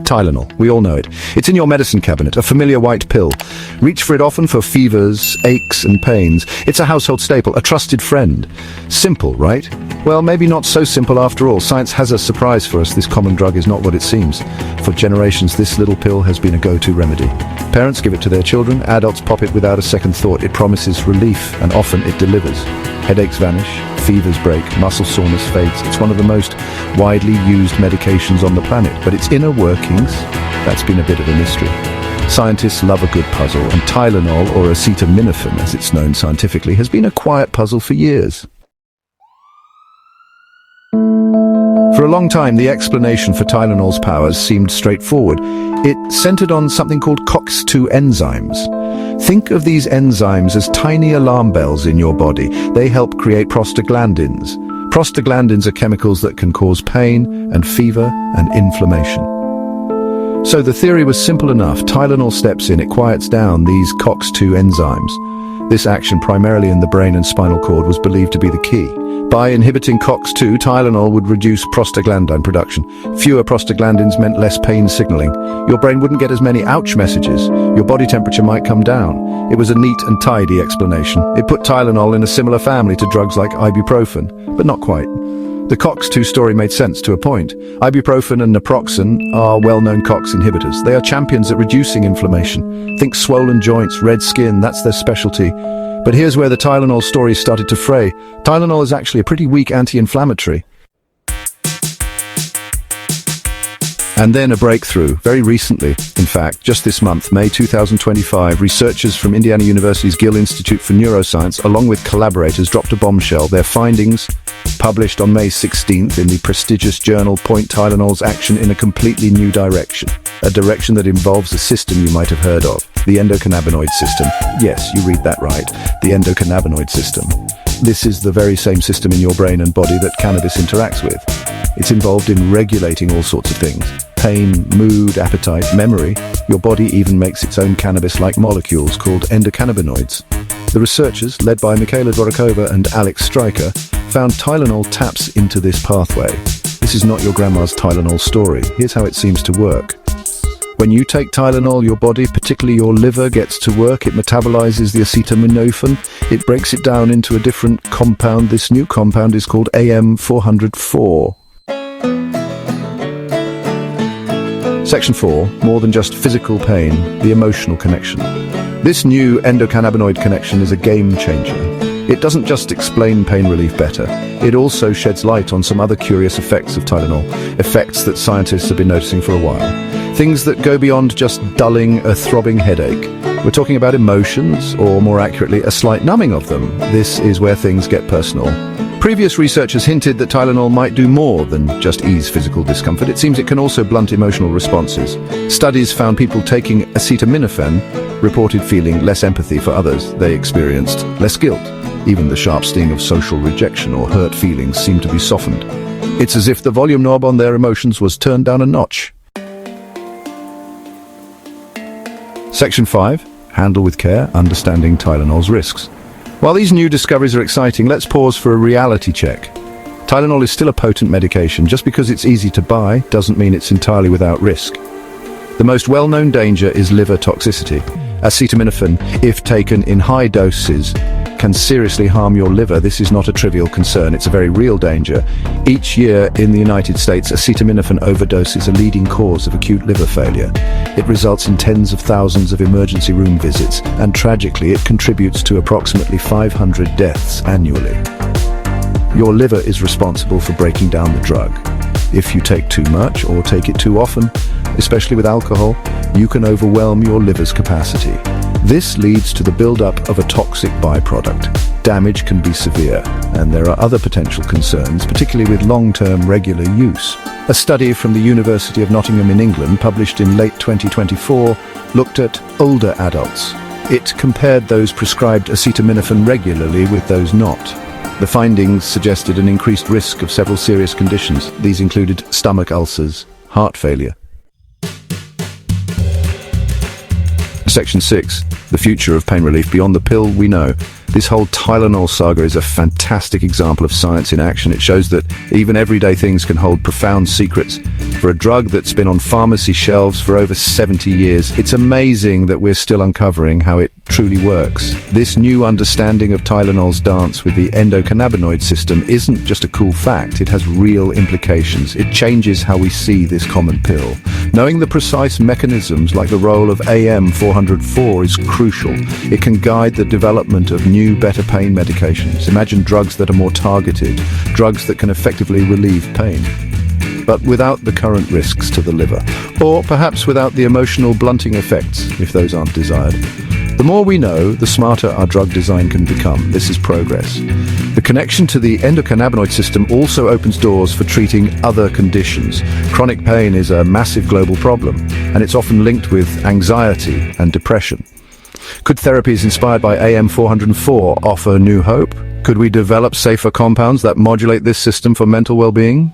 Tylenol, we all know it. It's in your medicine cabinet, a familiar white pill. Reach for it often for fevers, aches and pains. It's a household staple, a trusted friend. Simple, right? Well, maybe not so simple after all. Science has a surprise for us. This common drug is not what it seems. For generations, this little pill has been a go-to remedy. Parents give it to their children, adults pop it without a second thought. It promises relief, and often it delivers. Headaches vanish, fevers break, muscle soreness fades. It's one of the most widely used medications on the planet, but its inner workings, that's been a bit of a mystery. Scientists love a good puzzle, and Tylenol, or acetaminophen as it's known scientifically, has been a quiet puzzle for years. For a long time, the explanation for Tylenol's powers seemed straightforward. It centered on something called COX-2 enzymes. Think of these enzymes as tiny alarm bells in your body. They help create prostaglandins. Prostaglandins are chemicals that can cause pain and fever and inflammation. So the theory was simple enough. Tylenol steps in, it quiets down these COX-2 enzymes. This action, primarily in the brain and spinal cord, was believed to be the key. By inhibiting COX-2, Tylenol would reduce prostaglandin production. Fewer prostaglandins meant less pain signaling. Your brain wouldn't get as many ouch messages. Your body temperature might come down. It was a neat and tidy explanation. It put Tylenol in a similar family to drugs like ibuprofen, but not quite. The COX-2 story made sense to a point. Ibuprofen and naproxen are well-known COX inhibitors. They are champions at reducing inflammation. Think swollen joints, red skin, that's their specialty. But here's where the Tylenol story started to fray. Tylenol is actually a pretty weak anti-inflammatory. And then a breakthrough, very recently, in fact, just this month, May 2025, researchers from Indiana University's Gill Institute for Neuroscience, along with collaborators, dropped a bombshell. Their findings, published on May 16th in the prestigious journal, point Tylenol's action in a completely new direction. A direction that involves a system you might have heard of, the endocannabinoid system. Yes, you read that right, the endocannabinoid system. This is the very same system in your brain and body that cannabis interacts with. It's involved in regulating all sorts of things. Pain, mood, appetite, memory. Your body even makes its own cannabis-like molecules called endocannabinoids. The researchers, led by Mikhaila Dvorokova and Alex Stryker, found Tylenol taps into this pathway. This is not your grandma's Tylenol story. Here's how it seems to work. When you take Tylenol, your body, particularly your liver, gets to work. It metabolizes the acetaminophen. It breaks it down into a different compound. This new compound is called AM404. Section 4, more than just physical pain, the emotional connection. This new endocannabinoid connection is a game changer. It doesn't just explain pain relief better, it also sheds light on some other curious effects of Tylenol, effects that scientists have been noticing for a while. Things that go beyond just dulling a throbbing headache. We're talking about emotions, or more accurately, a slight numbing of them. This is where things get personal. Previous researchers hinted that Tylenol might do more than just ease physical discomfort. It seems it can also blunt emotional responses. Studies found people taking acetaminophen reported feeling less empathy for others. They experienced less guilt. Even the sharp sting of social rejection or hurt feelings seemed to be softened. It's as if the volume knob on their emotions was turned down a notch. Section 5. Handle with care, understanding Tylenol's risks. While these new discoveries are exciting, let's pause for a reality check. Tylenol is still a potent medication. Just because it's easy to buy doesn't mean it's entirely without risk. The most well-known danger is liver toxicity. Acetaminophen, if taken in high doses, can seriously harm your liver. This is not a trivial concern, it's a very real danger. Each year in the United States, acetaminophen overdose is a leading cause of acute liver failure. It results in tens of thousands of emergency room visits, and tragically it contributes to approximately 500 deaths annually. Your liver is responsible for breaking down the drug. If you take too much or take it too often, especially with alcohol, you can overwhelm your liver's capacity. This leads to the buildup of a toxic byproduct. Damage can be severe, and there are other potential concerns, particularly with long-term regular use. A study from the University of Nottingham in England, published in late 2024, looked at older adults. It compared those prescribed acetaminophen regularly with those not. The findings suggested an increased risk of several serious conditions. These included stomach ulcers, heart failure. Section 6. The future of pain relief. Beyond the pill, we know This whole Tylenol saga is a fantastic example of science in action. It shows that even everyday things can hold profound secrets. For a drug that's been on pharmacy shelves for over 70 years, it's amazing that we're still uncovering how it truly works. This new understanding of Tylenol's dance with the endocannabinoid system isn't just a cool fact, it has real implications. It changes how we see this common pill. Knowing the precise mechanisms like the role of AM404 is crucial. It can guide the development of new, better pain medications. Imagine drugs that are more targeted, drugs that can effectively relieve pain, but without the current risks to the liver, or perhaps without the emotional blunting effects, if those aren't desired. The more we know, the smarter our drug design can become. This is progress. The connection to the endocannabinoid system also opens doors for treating other conditions. Chronic pain is a massive global problem, and it's often linked with anxiety and depression. Could therapies inspired by AM404 offer new hope? Could we develop safer compounds that modulate this system for mental well-being?